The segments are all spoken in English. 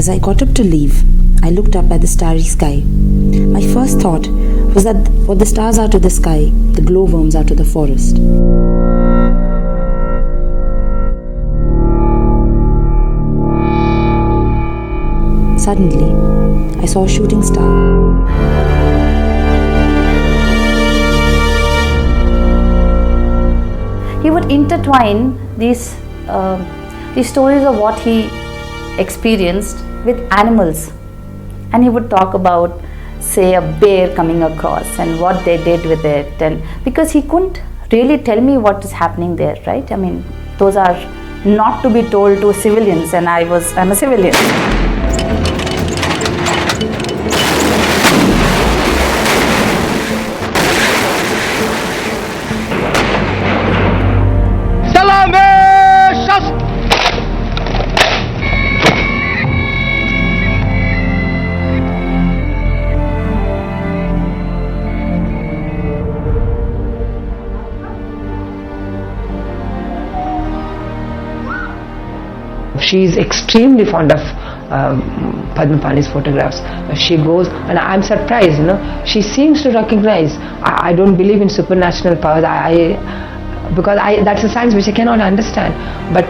As I got up to leave, I looked up at the starry sky. My first thought was that what the stars are to the sky, the glowworms are to the forest. Suddenly, I saw a shooting star. He would intertwine these stories of what he experienced with animals, and he would talk about, say, a bear coming across and what they did with it, and because he couldn't really tell me what is happening there, right? I mean, those are not to be told to civilians, and I'm a civilian. She is extremely fond of Padmapani's photographs. She goes, and I'm surprised, she seems to recognize. I don't believe in supernatural powers, because that's a science which I cannot understand. But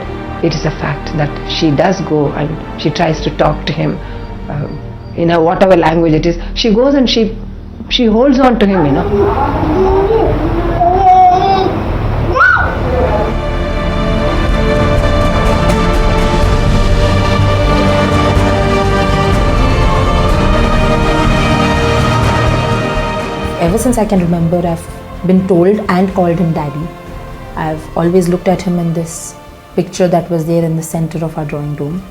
it is a fact that she does go and she tries to talk to him in whatever language it is. She goes and she holds on to him, Ever since I can remember, I've been told and called him daddy. I've always looked at him in this picture that was there in the center of our drawing room.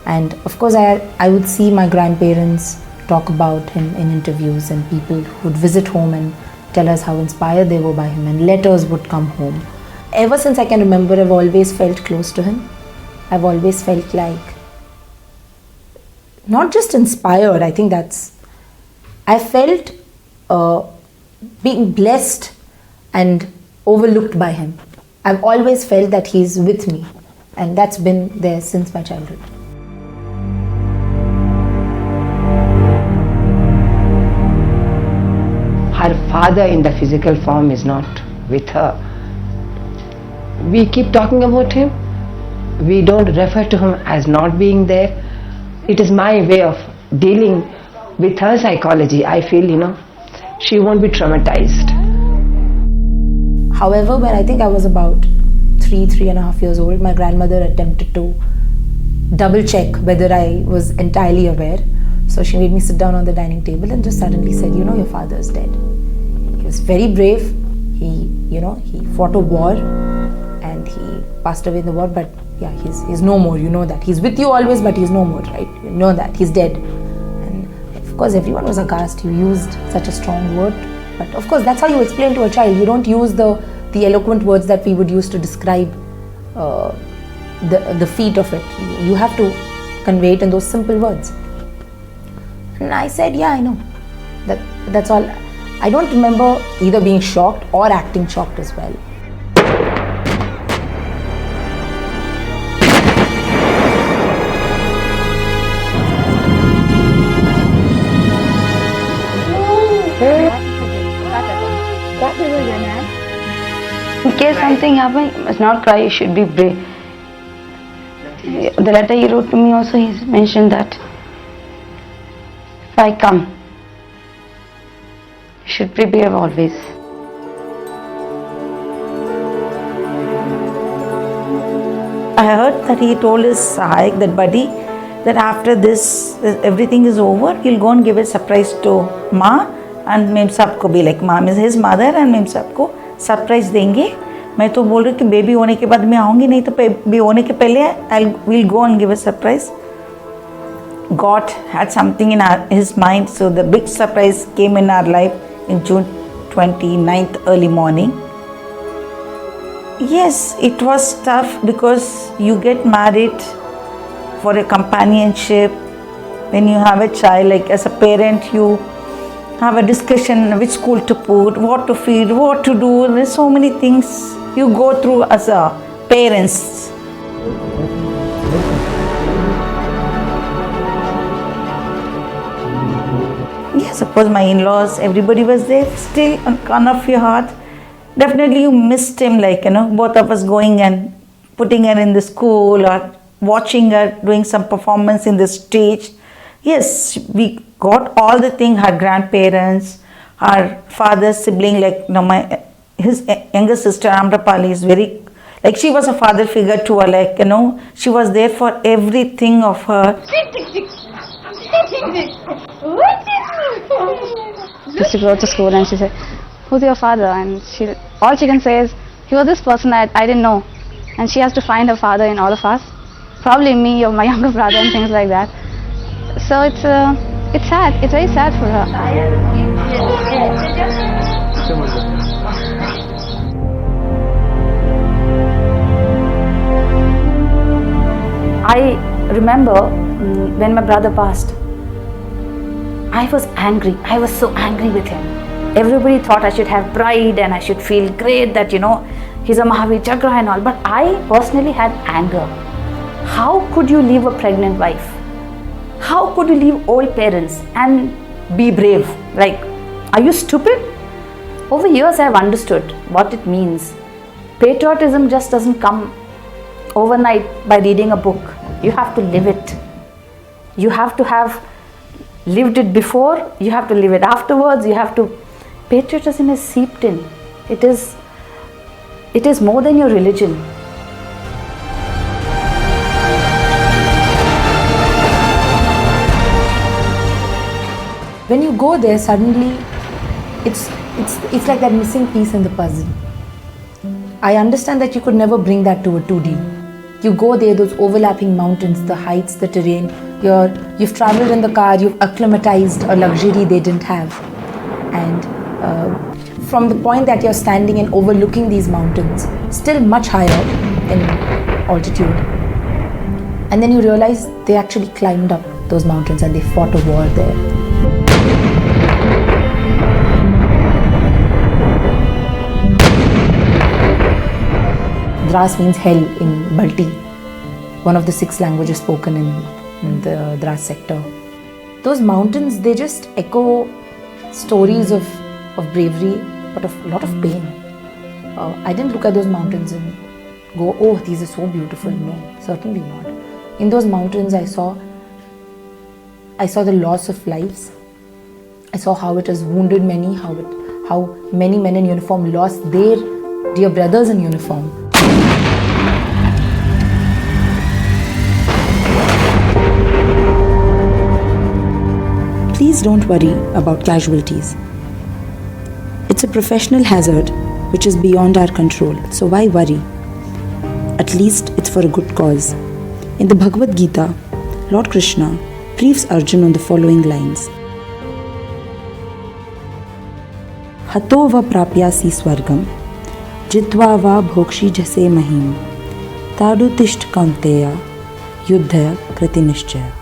And of course, I would see my grandparents talk about him in interviews, and people would visit home and tell us how inspired they were by him, and letters would come home. Ever since I can remember, I've always felt close to him. I've always felt like, not just inspired, I think I felt being blessed and overlooked by him. I've always felt that he's with me, and that's been there since my childhood. Her father in the physical form is not with her. We keep talking about him. We don't refer to him as not being there. It is my way of dealing with her psychology. I feel, she won't be traumatized. However, when I think I was about 3.5 years old, my grandmother attempted to double check whether I was entirely aware. So she made me sit down on the dining table and just suddenly said, your father is dead. He was very brave. He fought a war and he passed away in the war, but yeah, he's no more, that. He's with you always, but he's no more, right? You know that, he's dead. And of course, everyone was aghast. You used such a strong word. But of course, that's how you explain to a child. You don't use the eloquent words that we would use to describe the feat of it. You have to convey it in those simple words. And I said, yeah, I know. That's all. I don't remember either being shocked or acting shocked as well. In case something happens, you must not cry, you should be brave. The letter he wrote to me also, he mentioned that if I come, you should be brave always. I heard that he told his Sahayak, that buddy, that after this, everything is over, he'll go and give a surprise to Ma and Mem Sab ko be, like Ma is his mother and Mem Sab ko surprise देंगे. मैं तो बोल रही हूँ कि baby होने के बाद मैं आऊँगी, नहीं तो बेबी होने के पहले we'll go and give a surprise. God had something in his mind, so the big surprise came in our life in June 29th early morning. Yes, it was tough because you get married for a companionship. When you have a child, like as a parent, you have a discussion which school to put, what to feed, what to do. There's so many things you go through as a parents. suppose my in-laws, everybody was there, still on corner of your heart, definitely you missed him, like, both of us going and putting her in the school or watching her doing some performance in the stage. Yes, we got all the thing, her grandparents, her father's sibling, like, his younger sister Amrapali is very, like, she was a father figure to her, like, she was there for everything of her. She goes to school and she said, "Who's your father?" And all she can say is, "He was this person I didn't know." And she has to find her father in all of us, probably me or my younger brother and things like that. So it's sad. It's very sad for her. I remember when my brother passed, I was angry. I was so angry with him. Everybody thought I should have pride and I should feel great that, he's a Maha Vir Chakra and all. But I personally had anger. How could you leave a pregnant wife? How could you leave old parents and be brave? Like, are you stupid? Over years I have understood what it means. Patriotism just doesn't come overnight by reading a book. You have to live it. You have to have lived it before, you have to live it afterwards, patriotism is seeped in. It is more than your religion. When you go there, suddenly it's like that missing piece in the puzzle. I understand that you could never bring that to a 2D. You go there, those overlapping mountains, the heights, the terrain, you've traveled in the car, you've acclimatized a luxury they didn't have. And from the point that you're standing and overlooking these mountains, still much higher in altitude, and then you realize they actually climbed up those mountains and they fought a war there. Dras means hell in Balti, one of the 6 languages spoken in the Dras sector. Those mountains, they just echo stories of bravery, but of a lot of pain. I didn't look at those mountains and go, oh, these are so beautiful. No, certainly not. In those mountains, I saw the loss of lives. I saw how it has wounded many, how many men in uniform lost their dear brothers in uniform. Please don't worry about casualties. It's a professional hazard which is beyond our control, so why worry? At least it's for a good cause. In the Bhagavad Gita, Lord Krishna briefs Arjun on the following lines. Hato va prapyasi swargam, jitva va bhokshi jase mahim, tadu tisht kaunteya, yuddhaya kriti nishchaya.